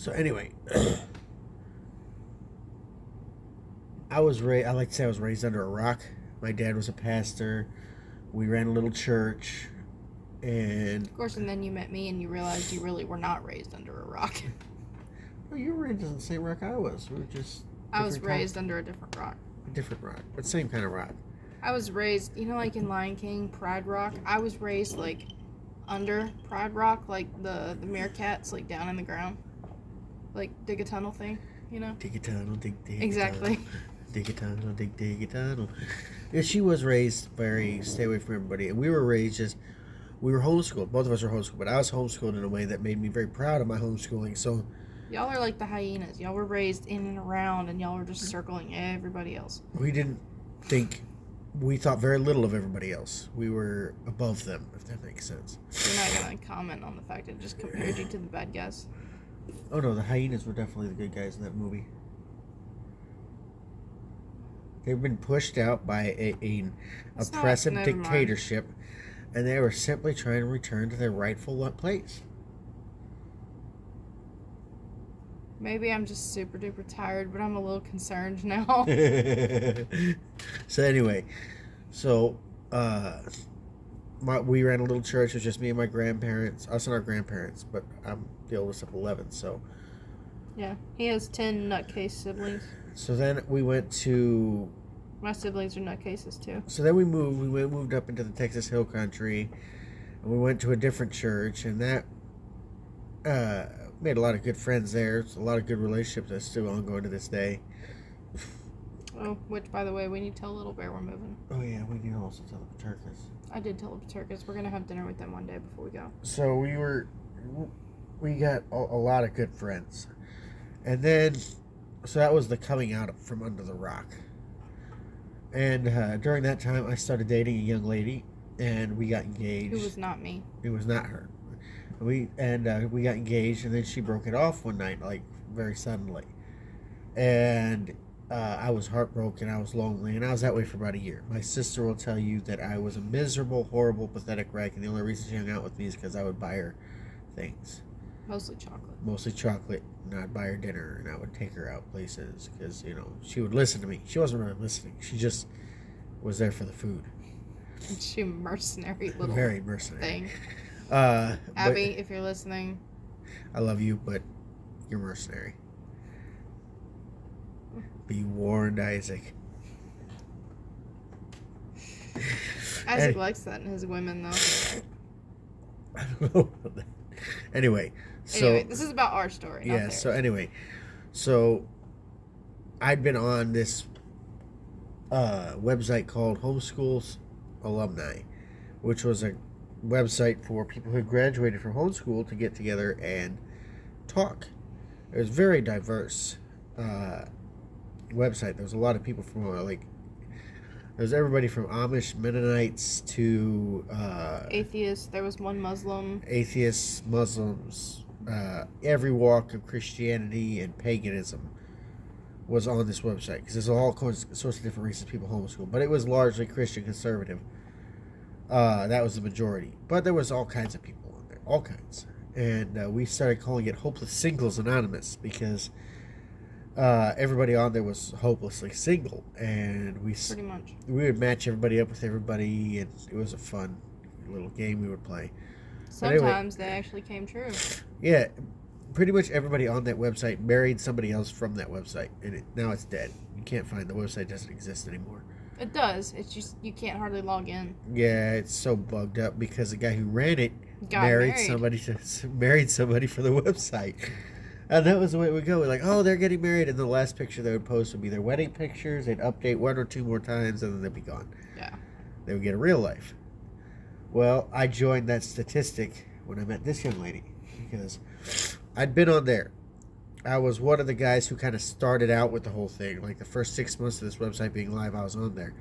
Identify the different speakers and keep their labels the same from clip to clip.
Speaker 1: So anyway, I like to say I was raised under a rock. My dad was a pastor. We ran a little church, and
Speaker 2: of course, and then you met me, and you realized you really were not raised under a rock.
Speaker 1: Well, you were raised on the same rock I was. We were just.
Speaker 2: I was raised under a different rock.
Speaker 1: A different rock, but same kind of rock.
Speaker 2: I was raised, like in Lion King, Pride Rock. I was raised like under Pride Rock, like the meerkats, like down in the ground, like dig a tunnel thing,
Speaker 1: Dig a tunnel, dig
Speaker 2: exactly.
Speaker 1: Tunnel. Dig a tunnel, dig a tunnel. Yeah, she was raised very stay away from everybody, and we were raised we were homeschooled. Both of us were homeschooled, but I was homeschooled in a way that made me very proud of my homeschooling. So,
Speaker 2: y'all are like the hyenas. Y'all were raised in and around, and y'all were just circling everybody else.
Speaker 1: We thought very little of everybody else. We were above them, if that makes sense.
Speaker 2: You're not gonna comment on the fact that it just compared you to the bad guys.
Speaker 1: Oh no, the hyenas were definitely the good guys in that movie. They've been pushed out by an oppressive dictatorship, and they were simply trying to return to their rightful place.
Speaker 2: Maybe I'm just super duper tired, but I'm a little concerned now.
Speaker 1: So anyway, we ran a little church. It was just me and my grandparents, us and our grandparents, but I'm the oldest of 11, so.
Speaker 2: Yeah, he has 10 nutcase siblings.
Speaker 1: So then we went to...
Speaker 2: My siblings are nutcases too.
Speaker 1: So then we moved up into the Texas Hill Country, and we went to a different church, and that made a lot of good friends there. It's a lot of good relationships that's still ongoing to this day.
Speaker 2: Oh, which, by the way, we need to tell Little Bear we're moving.
Speaker 1: Oh yeah, we need to also tell the Podcas.
Speaker 2: I did tell the Podcas. We're going to have dinner with them one day before we go.
Speaker 1: So we got a lot of good friends. And then, so that was the coming out from under the rock. And during that time, I started dating a young lady, and we got engaged.
Speaker 2: Who was not me.
Speaker 1: It was not her. We got engaged, and then she broke it off one night, like very suddenly. And I was heartbroken. I was lonely, and I was that way for about a year. My sister will tell you that I was a miserable, horrible, pathetic wreck, and the only reason she hung out with me is because I would buy her things.
Speaker 2: Mostly chocolate.
Speaker 1: Mostly chocolate, and I'd buy her dinner, and I would take her out places because, she would listen to me. She wasn't really listening. She just was there for the food.
Speaker 2: She mercenary little
Speaker 1: very mercenary
Speaker 2: thing. Abby, if you're listening,
Speaker 1: I love you, but you're mercenary. Be warned, Isaac.
Speaker 2: Isaac likes that in his women, though.
Speaker 1: I don't know about that. Anyway,
Speaker 2: this is about our story.
Speaker 1: Yeah. So I'd been on this website called Homeschools Alumni, which was a website for people who graduated from homeschool to get together and talk. It was very diverse website. There was a lot of people from there was everybody from Amish Mennonites to
Speaker 2: atheists. There was one Muslim.
Speaker 1: Atheists, Muslims, every walk of Christianity and paganism was on this website because there's all sorts of different reasons people homeschool, but it was largely Christian conservative. That was the majority, but there was all kinds of people on there, all kinds, and we started calling it Hopeless Singles Anonymous because everybody on there was hopelessly single, and
Speaker 2: pretty much
Speaker 1: we would match everybody up with everybody, and it was a fun little game we would play.
Speaker 2: Sometimes they actually came true.
Speaker 1: Yeah, pretty much everybody on that website married somebody else from that website, and now it's dead. You can't find the website; doesn't exist anymore.
Speaker 2: It does. It's just you can't hardly log in.
Speaker 1: Yeah, it's so bugged up because the guy who ran it
Speaker 2: married
Speaker 1: somebody for the website. And that was the way it would go. We're like, oh, they're getting married. And the last picture they would post would be their wedding pictures. They'd update one or two more times, and then they'd be gone.
Speaker 2: Yeah.
Speaker 1: They would get a real life. Well, I joined that statistic when I met this young lady because I'd been on there. I was one of the guys who kind of started out with the whole thing. Like the first 6 months of this website being live, I was on there.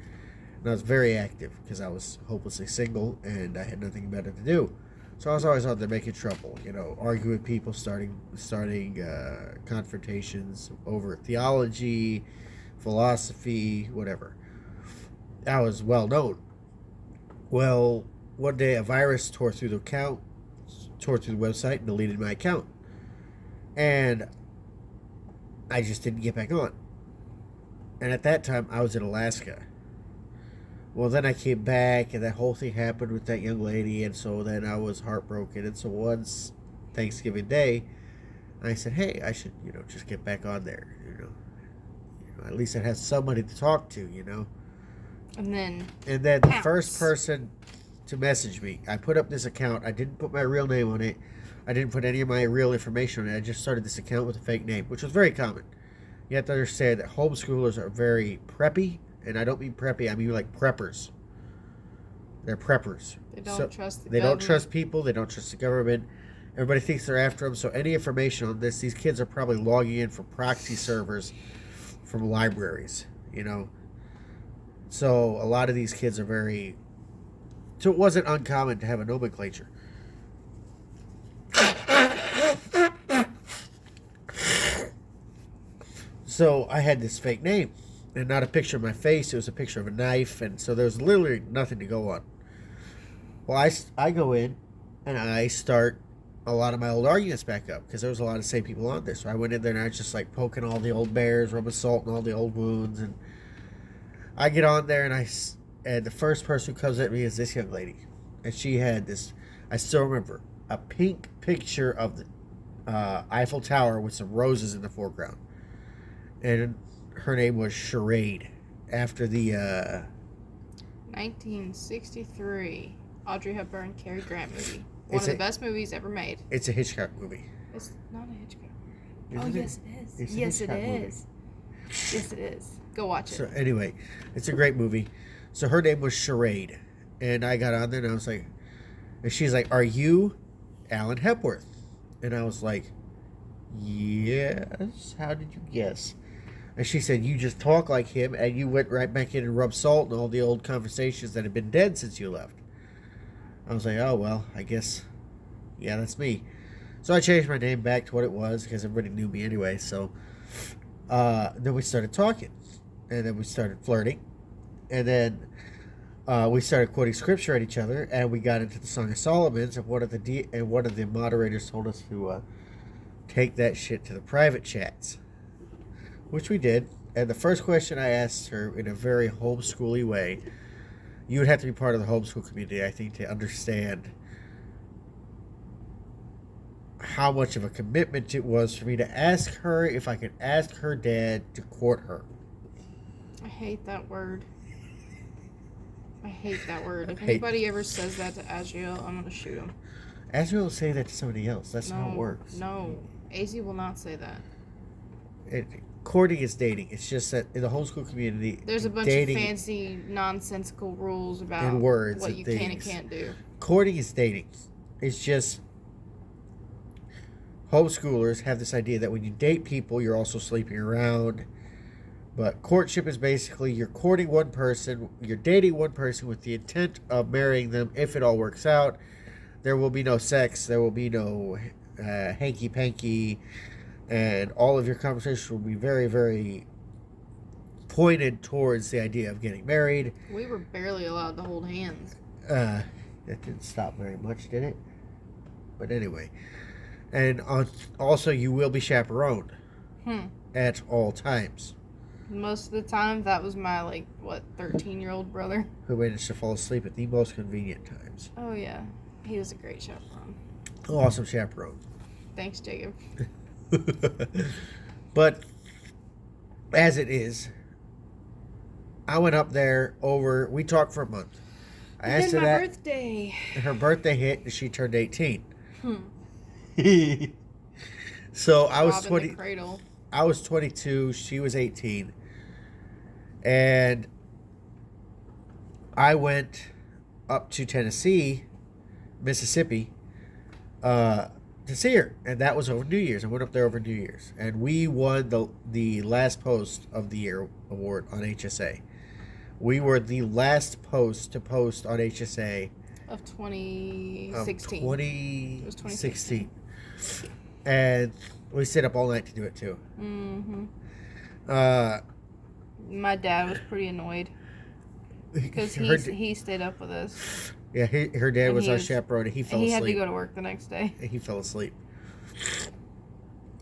Speaker 1: And I was very active because I was hopelessly single and I had nothing better to do. So I was always out there making trouble, arguing with people, starting confrontations over theology, philosophy, whatever. I was well known. Well, one day a virus tore through the website and deleted my account. And I just didn't get back on. And at that time, I was in Alaska. Well, then I came back, and that whole thing happened with that young lady, and so then I was heartbroken. And so once Thanksgiving Day, I said, hey, I should, just get back on there, at least I have somebody to talk to.
Speaker 2: And then
Speaker 1: the first person to message me, I put up this account. I didn't put my real name on it. I didn't put any of my real information on it. I just started this account with a fake name, which was very common. You have to understand that homeschoolers are very preppy, and I don't mean preppy, I mean like preppers. They're preppers.
Speaker 2: They don't trust the
Speaker 1: They
Speaker 2: government.
Speaker 1: don't trust people. They don't trust the government. Everybody thinks they're after them. So any information on this, these kids are probably logging in from proxy servers from libraries, So a lot of these kids are very... So it wasn't uncommon to have a nomenclature. So I had this fake name, and not a picture of my face. It was a picture of a knife, and so there was literally nothing to go on. Well, I go in, and I start a lot of my old arguments back up, because there was a lot of the same people on there. So I went in there, and I was just like poking all the old bears, rubbing salt in all the old wounds, and I get on there, and the first person who comes at me is this young lady, and she had this, I still remember, a pink picture of the Eiffel Tower with some roses in the foreground. And her name was Charade, after the
Speaker 2: 1963 Audrey Hepburn, Cary Grant movie. One of the best movies ever made.
Speaker 1: It's a Hitchcock movie.
Speaker 2: It's not a Hitchcock movie.
Speaker 1: Isn't
Speaker 2: Yes, it is.
Speaker 1: It's a
Speaker 2: Yes, it
Speaker 1: Hitchcock movie.
Speaker 2: is. Yes, it is. Go watch it.
Speaker 1: So anyway, it's a great movie. So her name was Charade, and I got on there, and I was like, and she's like, "Are you Alan Hepworth?" And I was like, "Yes. How did you guess?" And she said, "You just talk like him, and you went right back in and rubbed salt in all the old conversations that had been dead since you left." I was like, "Oh, well, I guess, yeah, that's me." So I changed my name back to what it was, because everybody knew me anyway. So then we started talking, and then we started flirting, and then we started quoting scripture at each other, and we got into the Song of Solomon's, and one of the moderators told us to take that shit to the private chats. Which we did, and the first question I asked her in a very homeschooly way, you would have to be part of the homeschool community, I think, to understand how much of a commitment it was for me to ask her if I could ask her dad to court her.
Speaker 2: I hate that word. I hate that word. If anybody ever says that to Azriel, I'm going to shoot him.
Speaker 1: Azriel will say that to somebody else. That's how it works.
Speaker 2: No, Az will not say that.
Speaker 1: Courting is dating. It's just that in the homeschool community,
Speaker 2: there's a bunch of fancy, nonsensical rules about
Speaker 1: and words
Speaker 2: what
Speaker 1: and
Speaker 2: you
Speaker 1: things.
Speaker 2: can and can't do.
Speaker 1: Courting is dating. It's just homeschoolers have this idea that when you date people, you're also sleeping around. But courtship is basically you're courting one person, you're dating one person with the intent of marrying them if it all works out. There will be no sex, there will be no hanky-panky, and all of your conversations will be very, very pointed towards the idea of getting married.
Speaker 2: We were barely allowed to hold hands.
Speaker 1: That didn't stop very much, did it? But anyway. And also, you will be chaperoned at all times.
Speaker 2: Most of the time, that was my, 13-year-old brother.
Speaker 1: Who managed to fall asleep at the most convenient times.
Speaker 2: Oh, yeah. He was a great chaperone.
Speaker 1: Awesome chaperone.
Speaker 2: Thanks, Jacob.
Speaker 1: But, as it is, I went up there we talked for a month. I asked her that.
Speaker 2: Birthday.
Speaker 1: Her birthday hit, and she turned 18. So I was 20. I was 22. She was 18, and I went up to Mississippi, to see her, and that was over New Year's. I went up there over New Year's, and we won the last post of the year award on HSA. We were the last post to post on HSA
Speaker 2: of 2016.
Speaker 1: It was
Speaker 2: 2016.
Speaker 1: And we stayed up all night to do it too.
Speaker 2: Mm-hmm. My dad was pretty annoyed because he stayed up with us.
Speaker 1: Yeah, her dad was our chaperone, and he fell asleep.
Speaker 2: He had to go to work the next day.
Speaker 1: And he fell asleep.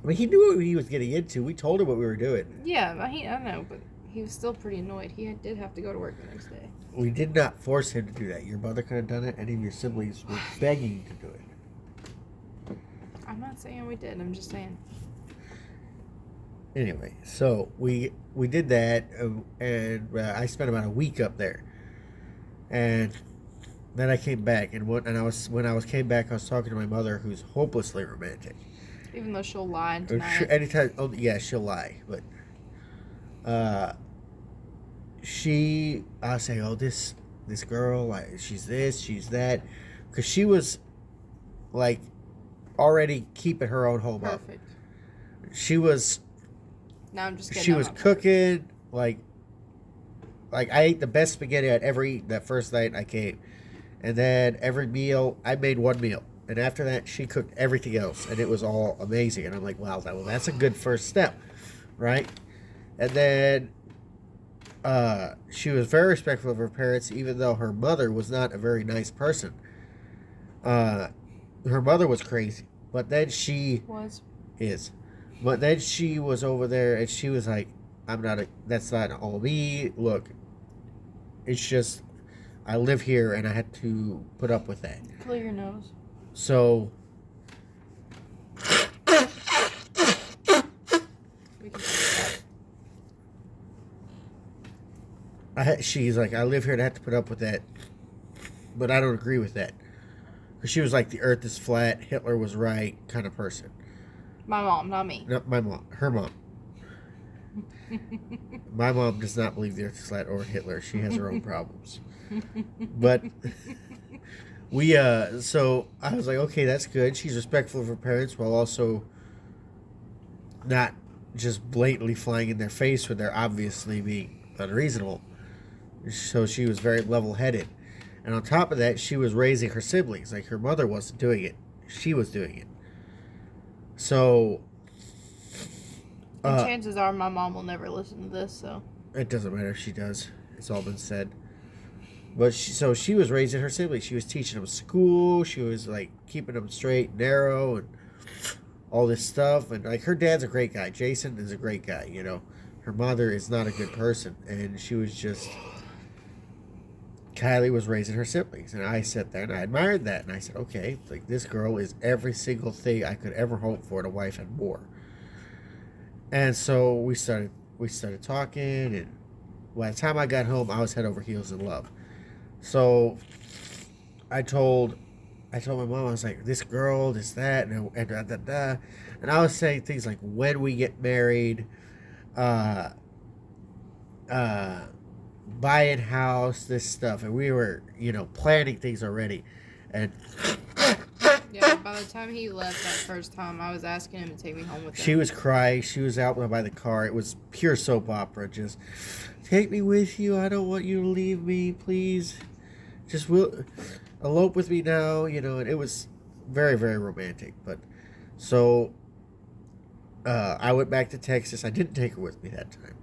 Speaker 1: I mean, he knew what he was getting into. We told him what we were doing.
Speaker 2: Yeah, I know, but he was still pretty annoyed. He did have to go to work the next day.
Speaker 1: We did not force him to do that. Your mother could have done it. Any of your siblings were begging to do it.
Speaker 2: I'm not saying we did. I'm just saying.
Speaker 1: Anyway, so we did that, and I spent about a week up there, and then I came back, and when I came back, I was talking to my mother, who's hopelessly romantic.
Speaker 2: Even though she'll lie tonight.
Speaker 1: Anytime, oh yeah, she'll lie, but I'll say, oh, this girl, like, she's this, she's that, because she was like already keeping her own home up.
Speaker 2: Perfect.
Speaker 1: She was.
Speaker 2: Now I'm just kidding.
Speaker 1: She was cooking like I ate the best spaghetti I'd ever eaten that first night I came, and then every meal I made one meal, and after that she cooked everything else, and it was all amazing. And I'm like, wow, that's a good first step, right? And then she was very respectful of her parents, even though her mother was not a very nice person. Her mother was crazy, but then she is. But then she was over there, and she was like, that's not all me. Look, it's just, I live here, and I had to put up with that.
Speaker 2: Clear your nose.
Speaker 1: So, she's like, I live here, and I have to put up with that. But I don't agree with that. Because she was like, the earth is flat, Hitler was right kind of person.
Speaker 2: My mom, not me.
Speaker 1: No, my mom. Her mom. My mom does not believe the earth is flat or Hitler. She has her own problems. But so I was like, okay, that's good. She's respectful of her parents while also not just blatantly flying in their face when they're obviously being unreasonable. So she was very level-headed. And on top of that, she was raising her siblings. Like, her mother wasn't doing it. She was doing it. So,
Speaker 2: chances are my mom will never listen to this, so.
Speaker 1: It doesn't matter if she does. It's all been said. But she was raising her siblings. She was teaching them school. She was, like, keeping them straight and narrow and all this stuff. And, like, her dad's a great guy. Jason is a great guy, you know. Her mother is not a good person. And she was just... Kylie was raising her siblings, and I sat there and I admired that, and I said, okay, like, this girl is every single thing I could ever hope for in a wife and more. And so we started talking, and by the time I got home, I was head over heels in love. So I told my mom, I was like, this girl, this, that, and da, da, da. And I was saying things like, when we get married, buying house, this stuff, and we were, planning things already. And
Speaker 2: yeah, by the time he left that first time, I was asking him to take me home with him.
Speaker 1: She was crying. She was out by the car. It was pure soap opera. Just, take me with you. I don't want you to leave me, please. Just elope with me now, and it was very, very romantic. But so I went back to Texas. I didn't take her with me that time.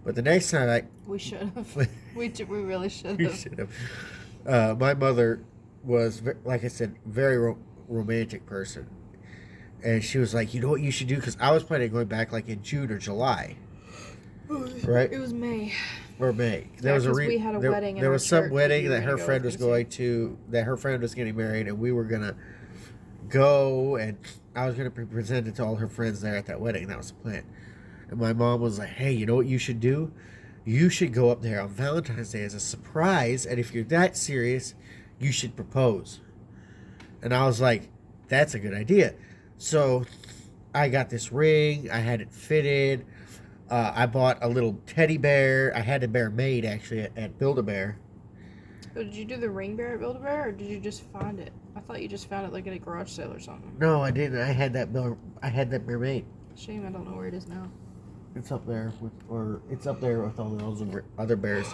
Speaker 1: But the next time
Speaker 2: we should have. we really should have.
Speaker 1: We should have. My mother was, like I said, very romantic person. And she was like, you know what you should do? Because I was planning on going back like in June or July. Right?
Speaker 2: It was May.
Speaker 1: Or May.
Speaker 2: There was we had a wedding.
Speaker 1: There was some wedding that her friend was going to, that her friend was getting married, and we were going to go, and I was going to be presented to all her friends there at that wedding. That was the plan. And my mom was like, hey, you know what you should do? You should go up there on Valentine's Day as a surprise, and if you're that serious, you should propose. And I was like, that's a good idea. So I got this ring. I had it fitted. I bought a little teddy bear. I had a bear made, actually, at Build-A-Bear.
Speaker 2: So did you do the ring bear at Build-A-Bear, or did you just find it? I thought you just found it like at a garage sale or something.
Speaker 1: No, I didn't. I had that bear made.
Speaker 2: Shame I don't know where it is now.
Speaker 1: It's up there with all those other bears.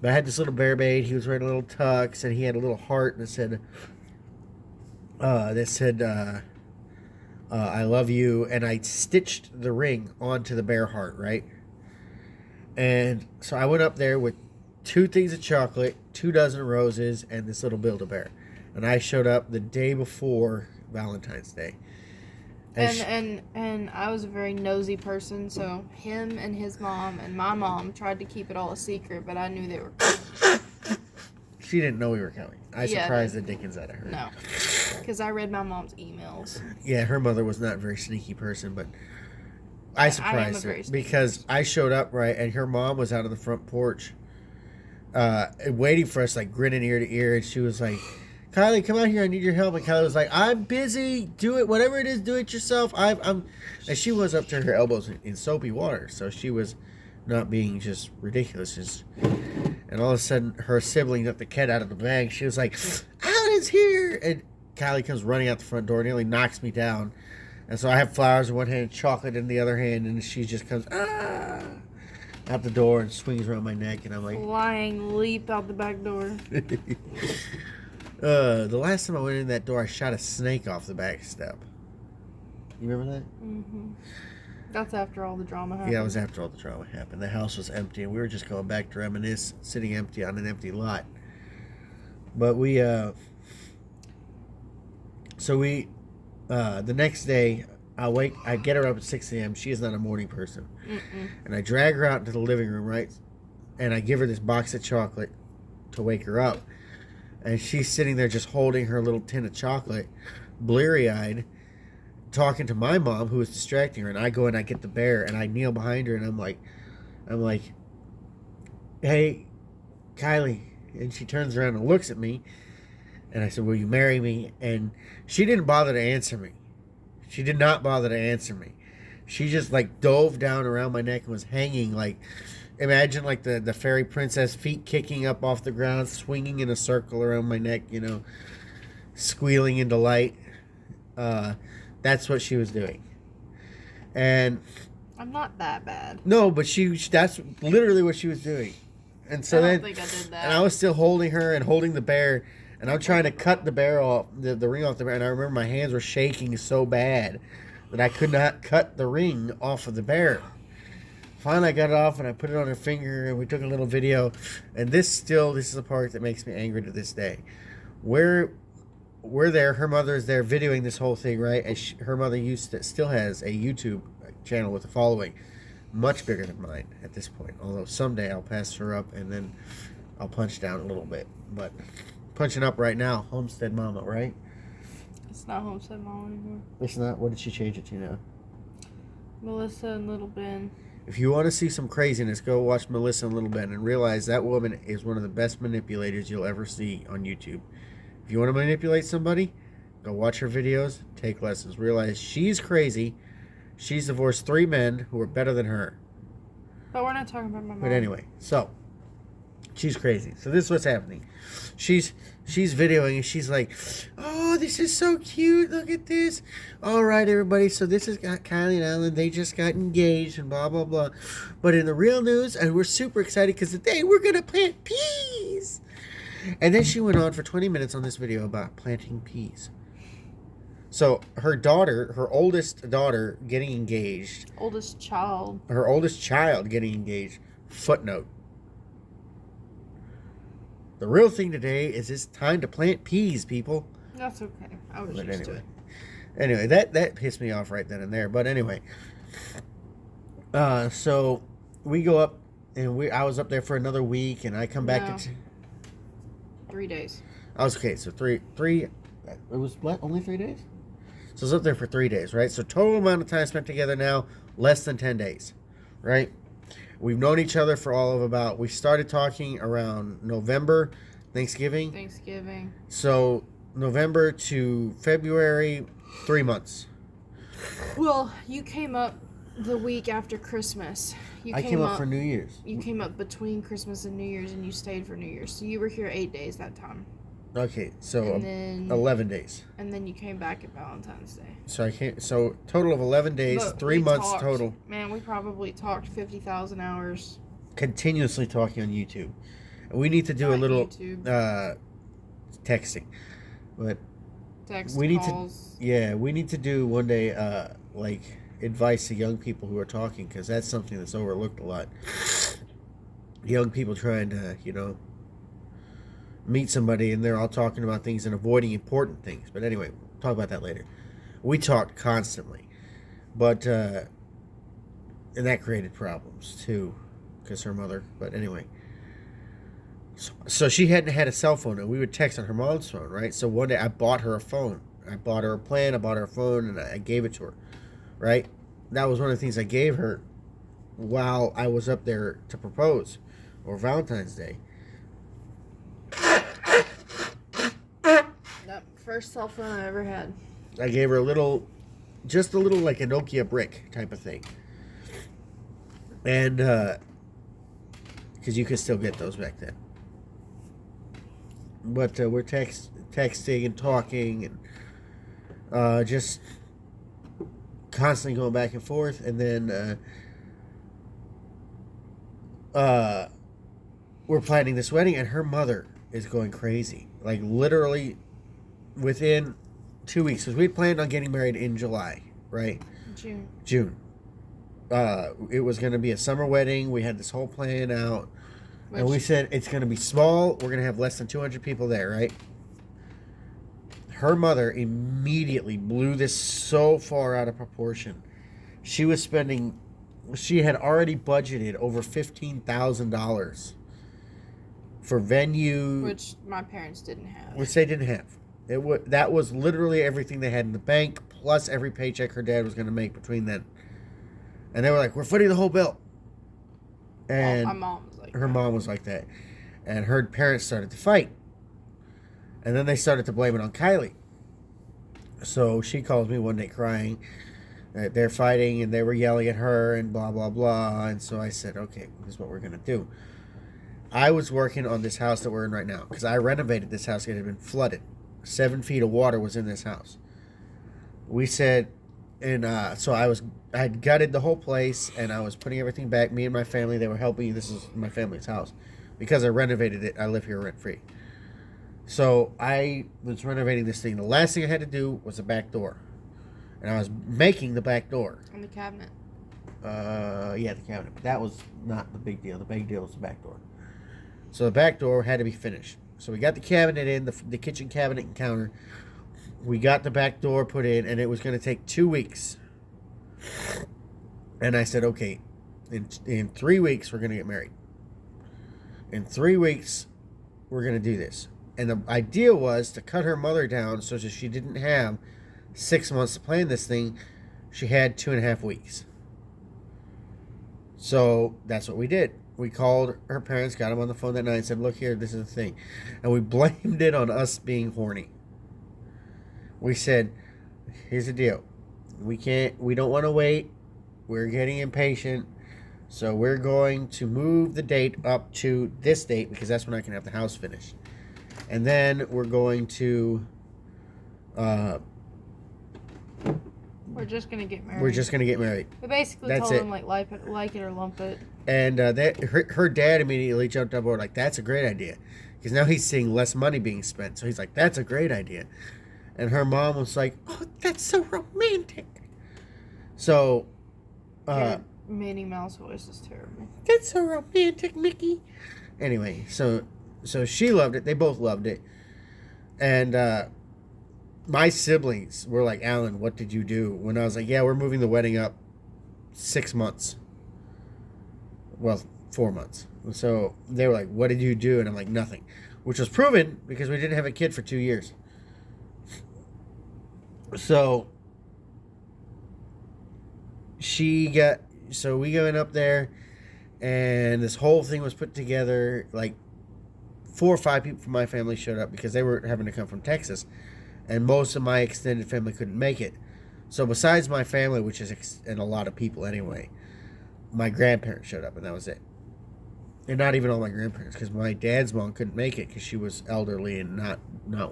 Speaker 1: But I had this little bear made. He was wearing a little tux, and he had a little heart that said, I love you. And I stitched the ring onto the bear heart, right? And so I went up there with 2 things of chocolate, 2 dozen roses, and this little Build-A-Bear. And I showed up the day before Valentine's Day.
Speaker 2: And I was a very nosy person, so him and his mom and my mom tried to keep it all a secret, but I knew they were coming.
Speaker 1: She didn't know we were coming. I
Speaker 2: Yeah,
Speaker 1: surprised the dickens out of her.
Speaker 2: No, because I read my mom's emails.
Speaker 1: Yeah, her mother was not a very sneaky person, but I surprised her because
Speaker 2: person.
Speaker 1: I showed up right, and her mom was out on the front porch, waiting for us, like grinning ear to ear, and she was like, "Kylie, come out here. I need your help." And Kylie was like, "I'm busy. Do it. Whatever it is, do it yourself." And she was up to her elbows in soapy water, so she was not being just ridiculous. And all of a sudden, her sibling took the cat out of the bag. She was like, "Alan's here!" And Kylie comes running out the front door, nearly knocks me down. And so I have flowers in one hand, chocolate in the other hand, and she just comes out the door and swings around my neck, and I'm like,
Speaker 2: flying leap out the back door.
Speaker 1: The last time I went in that door, I shot a snake off the back step. You remember that?
Speaker 2: Mm-hmm. That's after all the drama happened.
Speaker 1: Yeah, it was after all the drama happened. The house was empty, and we were just going back to reminisce, sitting empty on an empty lot. But the next day, I get her up at 6 a.m. She is not a morning person.
Speaker 2: Mm-mm.
Speaker 1: And I drag her out into the living room, right? And I give her this box of chocolate to wake her up. And she's sitting there just holding her little tin of chocolate, bleary-eyed, talking to my mom, who is distracting her. And I go and I get the bear, and I kneel behind her, and I'm like, "Hey, Kylie." And she turns around and looks at me. And I said, "Will you marry me?" And she didn't bother to answer me. She did not bother to answer me. She just like dove down around my neck and was hanging like, imagine like the fairy princess, feet kicking up off the ground, swinging in a circle around my neck, squealing in delight. That's what she was doing. And
Speaker 2: I'm not that bad.
Speaker 1: no, but that's literally what she was doing. And so
Speaker 2: I don't think I did that.
Speaker 1: And I was still holding her and holding the bear. And I'm trying to cut the bear off, the ring off the bear. And I remember my hands were shaking so bad that I could not cut the ring off of the bear. Finally, I got it off and I put it on her finger and we took a little video. And this is the part that makes me angry to this day. We're there, her mother is there videoing this whole thing, right? And her mother still has a YouTube channel with a following much bigger than mine at this point. Although someday I'll pass her up and then I'll punch down a little bit. But punching up right now, Homestead Mama, right?
Speaker 2: It's not Homestead Mama anymore.
Speaker 1: It's not? What did she change it to now?
Speaker 2: Melissa and Little Ben.
Speaker 1: If you want to see some craziness, go watch Melissa and Little Ben and realize that woman is one of the best manipulators you'll ever see on YouTube. If you want to manipulate somebody, go watch her videos, take lessons. Realize she's crazy. She's divorced 3 men who are better than her.
Speaker 2: But we're not talking about my mom.
Speaker 1: But anyway, so she's crazy. So this is what's happening. She's videoing and she's like, "Oh, this is so cute. Look at this. All right, everybody. So this has got Kylie and Alan. They just got engaged and blah, blah, blah. But in the real news, and we're super excited because today we're going to plant peas." And then she went on for 20 minutes on this video about planting peas. So her oldest daughter getting engaged. Her oldest child getting engaged. Footnote. The real thing today is it's time to plant peas, people.
Speaker 2: That's okay. I was used to it.
Speaker 1: Anyway, that pissed me off right then and there. But anyway, so we go up, and I was up there for another week, and I come back to
Speaker 2: 3 days.
Speaker 1: I was okay. So three. It was what? Only 3 days. So I was up there for 3 days, right? So total amount of time spent together now, less than 10 days, right? We've known each other for all of we started talking around November, Thanksgiving. So November to February, 3 months.
Speaker 2: Well, you came up the week after Christmas.
Speaker 1: I came up for New Year's.
Speaker 2: You came up between Christmas and New Year's, and you stayed for New Year's. So you were here 8 days that time.
Speaker 1: Okay, so 11 days.
Speaker 2: And then you came back at Valentine's Day.
Speaker 1: So total of 11 days,
Speaker 2: Look,
Speaker 1: 3 months total.
Speaker 2: Man, we probably talked 50,000 hours.
Speaker 1: Continuously talking on YouTube. And we need to do a little texting. But
Speaker 2: calls.
Speaker 1: we need to do one day like advice to young people who are talking, because that's something that's overlooked a lot. Young people trying to, meet somebody and they're all talking about things and avoiding important things. But anyway, we'll talk about that later. We talked constantly, but and that created problems too, because her mother. But anyway, so she hadn't had a cell phone, and we would text on her mom's phone, right? So one day I bought her a phone. I bought her a plan. I bought her a phone, and I gave it to her, right? That was one of the things I gave her while I was up there to propose, or Valentine's Day.
Speaker 2: That first cell phone I ever had.
Speaker 1: I gave her just a little like a Nokia brick type of thing. And, because you could still get those back then. But we're texting and talking and just constantly going back and forth. And then we're planning this wedding, and her mother is going crazy. Like, literally within 2 weeks. Because we had planned on getting married in July, right? June. It was going to be a summer wedding. We had this whole plan out. And we said it's going to be small. We're going to have less than 200 people there, right? Her mother immediately blew this so far out of proportion. She had already budgeted over $15,000 for venue.
Speaker 2: Which my parents didn't have.
Speaker 1: Which they didn't have. That was literally everything they had in the bank, plus every paycheck her dad was going to make between then. And they were like, we're footing the whole bill. And
Speaker 2: my mom was like
Speaker 1: her mom was like that. And her parents started to fight. And then they started to blame it on Kylie. So she calls me one day crying that they're fighting and they were yelling at her and blah, blah, blah. And so I said, okay, this is what we're going to do. I was working on this house that we're in right now because I renovated this house. It had been flooded. 7 feet of water was in this house. We said, and so I had gutted the whole place and I was putting everything back. Me and my family, they were helping me. This is my family's house. Because I renovated it, I live here rent free. So I was renovating this thing. The last thing I had to do was the back door. And I was making the back door.
Speaker 2: And the cabinet.
Speaker 1: Yeah, the cabinet. But that was not the big deal. The big deal was the back door. So the back door had to be finished. So we got the cabinet in, the kitchen cabinet and counter. We got the back door put in, and it was going to take 2 weeks. And I said, okay, in 3 weeks, we're going to get married. In 3 weeks, we're going to do this. And the idea was to cut her mother down so that she didn't have 6 months to plan this thing. She had 2.5 weeks. So that's what we did. We called her parents, got them on the phone that night and said, look here, this is the thing. And we blamed it on us being horny. We said, here's the deal. We don't want to wait. We're getting impatient. So we're going to move the date up to this date because that's when I can have the house finished. And then we're going to...
Speaker 2: we're just going to get married.
Speaker 1: We're just going to get married.
Speaker 2: We basically told them, like it or lump it.
Speaker 1: And her dad immediately jumped on board like, that's a great idea. Because now he's seeing less money being spent. So he's like, that's a great idea. And her mom was like, oh, that's so romantic. So...
Speaker 2: Minnie Mouse voice is terrible.
Speaker 1: That's so romantic, Mickey. Anyway, so she loved it. They both loved it. And my siblings were like, Alan, what did you do? When I was like, yeah, we're moving the wedding up 6 months. Well, 4 months. So they were like, what did you do? And I'm like, nothing. Which was proven because we didn't have a kid for 2 years. So we went up there and this whole thing was put together. Like 4 or 5 people from my family showed up because they were having to come from Texas, and most of my extended family couldn't make it. So besides my family, which is and a lot of people anyway, my grandparents showed up, and that was it. And not even all my grandparents, because my dad's mom couldn't make it because she was elderly and not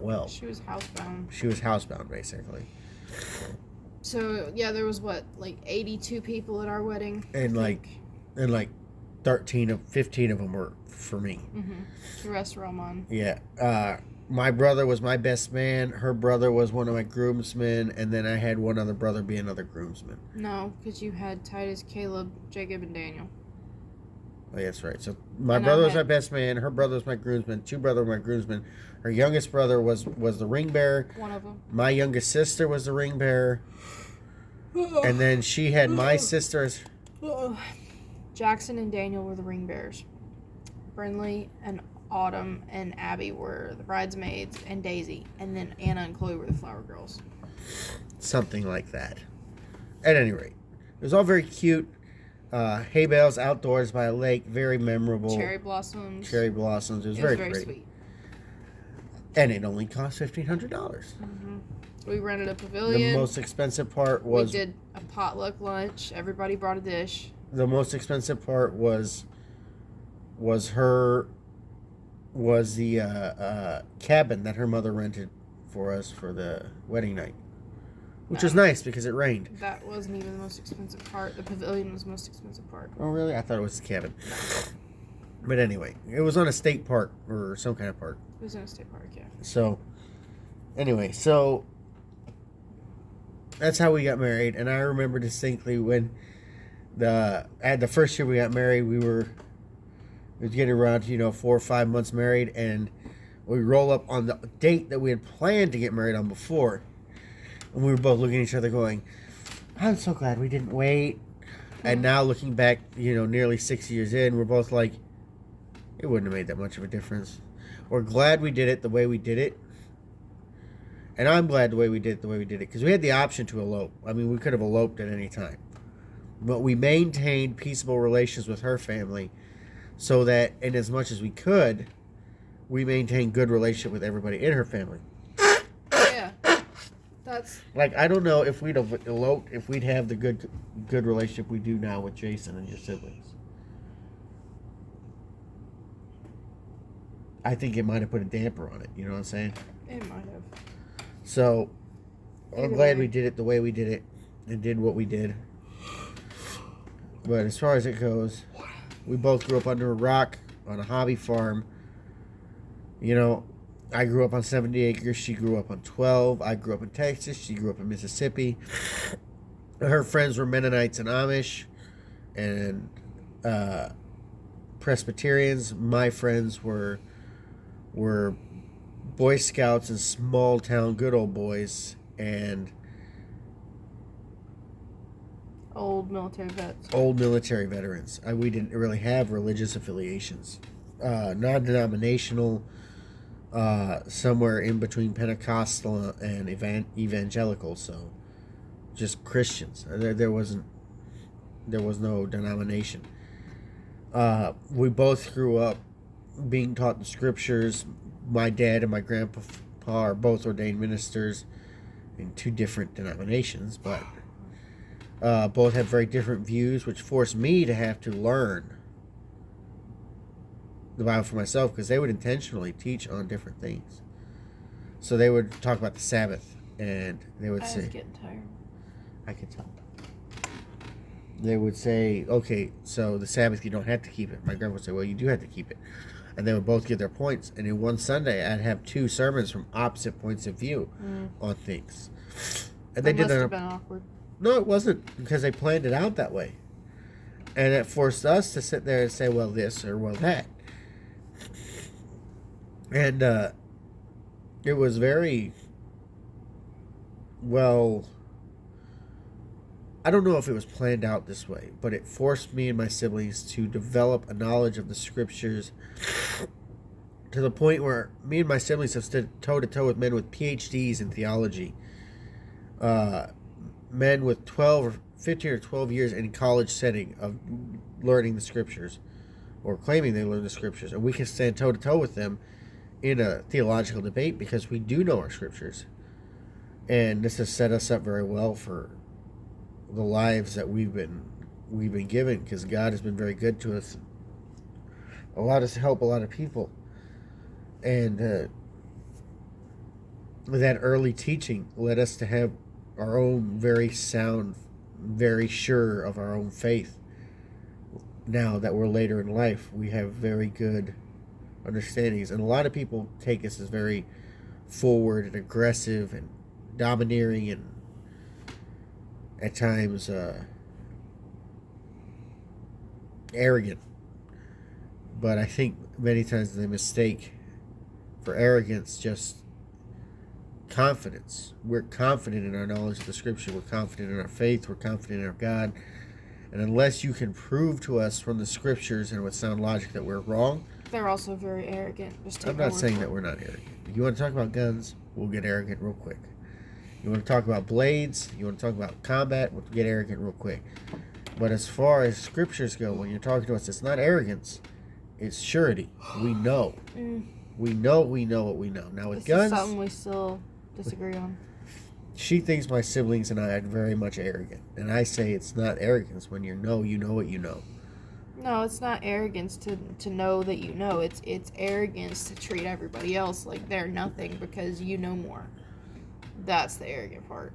Speaker 1: well.
Speaker 2: She was housebound.
Speaker 1: She was housebound, basically.
Speaker 2: So yeah, there was 82 people at our wedding,
Speaker 1: and like 15 of them were for me.
Speaker 2: Mm-hmm. The rest were all mine.
Speaker 1: Yeah. My brother was my best man. Her brother was one of my groomsmen, and then I had one other brother be another groomsman.
Speaker 2: No, because you had Titus, Caleb, Jacob, and Daniel.
Speaker 1: Oh, yeah, that's right. So my
Speaker 2: And
Speaker 1: brother
Speaker 2: I
Speaker 1: was my
Speaker 2: had-
Speaker 1: best man. Her brother was my groomsman. Two brothers were my groomsmen. Her youngest brother was the ring bearer.
Speaker 2: One of them.
Speaker 1: My youngest sister was the ring bearer. And then she had my sister as...
Speaker 2: Jackson and Daniel were the ring bearers. Brinley and Autumn and Abby were the bridesmaids, and Daisy. And then Anna and Chloe were the flower girls.
Speaker 1: Something like that. At any rate, it was all very cute. Hay bales outdoors by a lake, very memorable.
Speaker 2: Cherry blossoms.
Speaker 1: Cherry blossoms. It was very pretty.
Speaker 2: Sweet.
Speaker 1: And it only cost $1,500.
Speaker 2: Mm-hmm. We rented a pavilion.
Speaker 1: The most expensive part was...
Speaker 2: We did a potluck lunch. Everybody brought a dish.
Speaker 1: The most expensive part was the cabin that her mother rented for us for the wedding night. Which was nice because it rained.
Speaker 2: That wasn't even the most expensive part. The pavilion was the most expensive part.
Speaker 1: Oh, really? I thought it was the cabin. But anyway, it was on a state park or some kind of park.
Speaker 2: It was in a state park, yeah.
Speaker 1: So, anyway, that's how we got married. And I remember distinctly when at the first year we got married, we was getting around to 4 or 5 months married, and we roll up on the date that we had planned to get married on before. And we were both looking at each other going, I'm so glad we didn't wait. And now looking back, nearly 6 years in, we're both like, it wouldn't have made that much of a difference. We're glad we did it the way we did it. And I'm glad the way we did it because we had the option to elope. I mean, we could have eloped at any time. But we maintained peaceable relations with her family so that, in as much as we could, we maintained good relationship with everybody in her family.
Speaker 2: Yeah. That's...
Speaker 1: Like, I don't know if we'd have eloped, if we'd have the good relationship we do now with Jason and your siblings. I think it might have put a damper on it. You know what I'm saying?
Speaker 2: It might have.
Speaker 1: So, I'm
Speaker 2: Either
Speaker 1: glad
Speaker 2: way.
Speaker 1: we did it the way we did it and did what we did. But as far as it goes, we both grew up under a rock on a hobby farm. I grew up on 70 acres. She grew up on 12. I grew up in Texas. She grew up in Mississippi. Her friends were Mennonites and Amish and Presbyterians. My friends were Boy Scouts and small town good old boys and
Speaker 2: Old military vets.
Speaker 1: old military veterans. We didn't really have religious affiliations. Non-denominational, somewhere in between Pentecostal and evangelical. So, just Christians. There was no denomination. We both grew up being taught the scriptures. My dad and my grandpa are both ordained ministers in two different denominations, but both have very different views, which forced me to have to learn the Bible for myself because they would intentionally teach on different things. So they would talk about the Sabbath, and they would
Speaker 2: I
Speaker 1: say,
Speaker 2: was getting tired.
Speaker 1: I could tell. They would say, okay, so the Sabbath, you don't have to keep it. My grandpa would say, well, you do have to keep it. And they would both give their points. And in one Sunday, I'd have two sermons from opposite points of view on things. And they
Speaker 2: That
Speaker 1: did
Speaker 2: must
Speaker 1: that.
Speaker 2: have been awkward.
Speaker 1: No, it wasn't, because they planned it out that way. And it forced us to sit there and say, well, this or well, that. And it was very, well, I don't know if it was planned out this way, but it forced me and my siblings to develop a knowledge of the scriptures to the point where me and my siblings have stood toe-to-toe with men with PhDs in theology. Men with 12 or 15 or 12 years in college setting of learning the scriptures or claiming they learn the scriptures. And we can stand toe-to-toe with them in a theological debate because we do know our scriptures. And this has set us up very well for the lives that we've been given, because God has been very good to us, allowed us to help a lot of people. And that early teaching led us to have our own very sound, very sure of our own faith. Now that we're later in life, we have very good understandings. And a lot of people take us as very forward and aggressive and domineering and at times arrogant. But I think many times they mistake for arrogance just confidence. We're confident in our knowledge of the Scripture. We're confident in our faith. We're confident in our God. And unless you can prove to us from the Scriptures and with sound logic that we're wrong,
Speaker 2: They're also very arrogant. Just take
Speaker 1: I'm
Speaker 2: my
Speaker 1: not
Speaker 2: word
Speaker 1: saying
Speaker 2: for
Speaker 1: that
Speaker 2: it.
Speaker 1: we're not arrogant. If you want to talk about guns, we'll get arrogant real quick. You want to talk about blades, you want to talk about combat, we'll get arrogant real quick. But as far as Scriptures go, when you're talking to us, it's not arrogance, it's surety. We know. We know what we know. Now with
Speaker 2: This
Speaker 1: guns,
Speaker 2: is something we still disagree on.
Speaker 1: she thinks my siblings and I are very much arrogant. And I say it's not arrogance when you know what you know.
Speaker 2: No, it's not arrogance to know that you know. It's arrogance to treat everybody else like they're nothing because you know more. That's the arrogant part.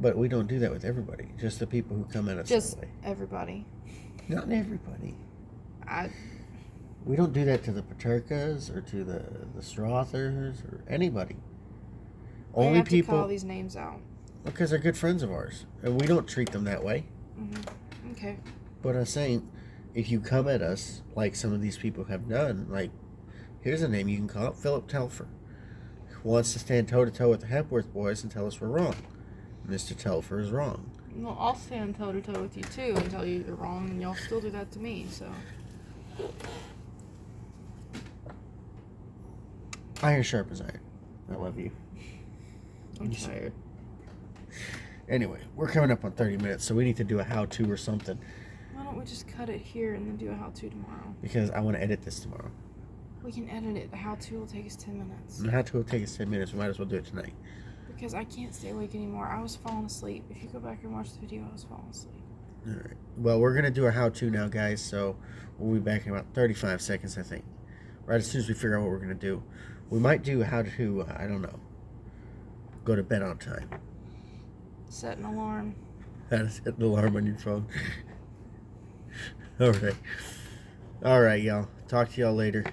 Speaker 1: But we don't do that with everybody. Just the people who come at us
Speaker 2: Just
Speaker 1: that way.
Speaker 2: everybody.
Speaker 1: Not everybody.
Speaker 2: I
Speaker 1: We don't do that to the Paterkas or to the Strothers or anybody. Only
Speaker 2: have
Speaker 1: people
Speaker 2: to call these names out.
Speaker 1: because they're good friends of ours, and we don't treat them that way.
Speaker 2: Mm-hmm. Okay.
Speaker 1: But I'm saying, if you come at us like some of these people have done, like here's a name you can call it, Philip Telfer, who wants to stand toe to toe with the Hepworth boys and tell us we're wrong. Mr. Telfer is wrong.
Speaker 2: Well, I'll stand toe to toe with you too and tell you you're wrong, and y'all still do that to me. So
Speaker 1: Iron sharp as iron. I love you.
Speaker 2: I'm tired.
Speaker 1: Anyway, we're coming up on 30 minutes, so we need to do a how-to or something.
Speaker 2: Why don't we just cut it here and then do a how-to tomorrow?
Speaker 1: Because I want to edit this tomorrow.
Speaker 2: We can edit it. The how-to will take us 10 minutes.
Speaker 1: And the how-to will take us 10 minutes. We might as well do it tonight.
Speaker 2: Because I can't stay awake anymore. I was falling asleep. If you go back and watch the video, I was falling asleep.
Speaker 1: All right. Well, we're going to do a how-to now, guys, so we'll be back in about 35 seconds, I think. Right as soon as we figure out what we're going to do. We might do how to, I don't know, go to bed on time.
Speaker 2: Set an alarm.
Speaker 1: How to set an alarm on your phone. All right. All right, y'all. Talk to y'all later.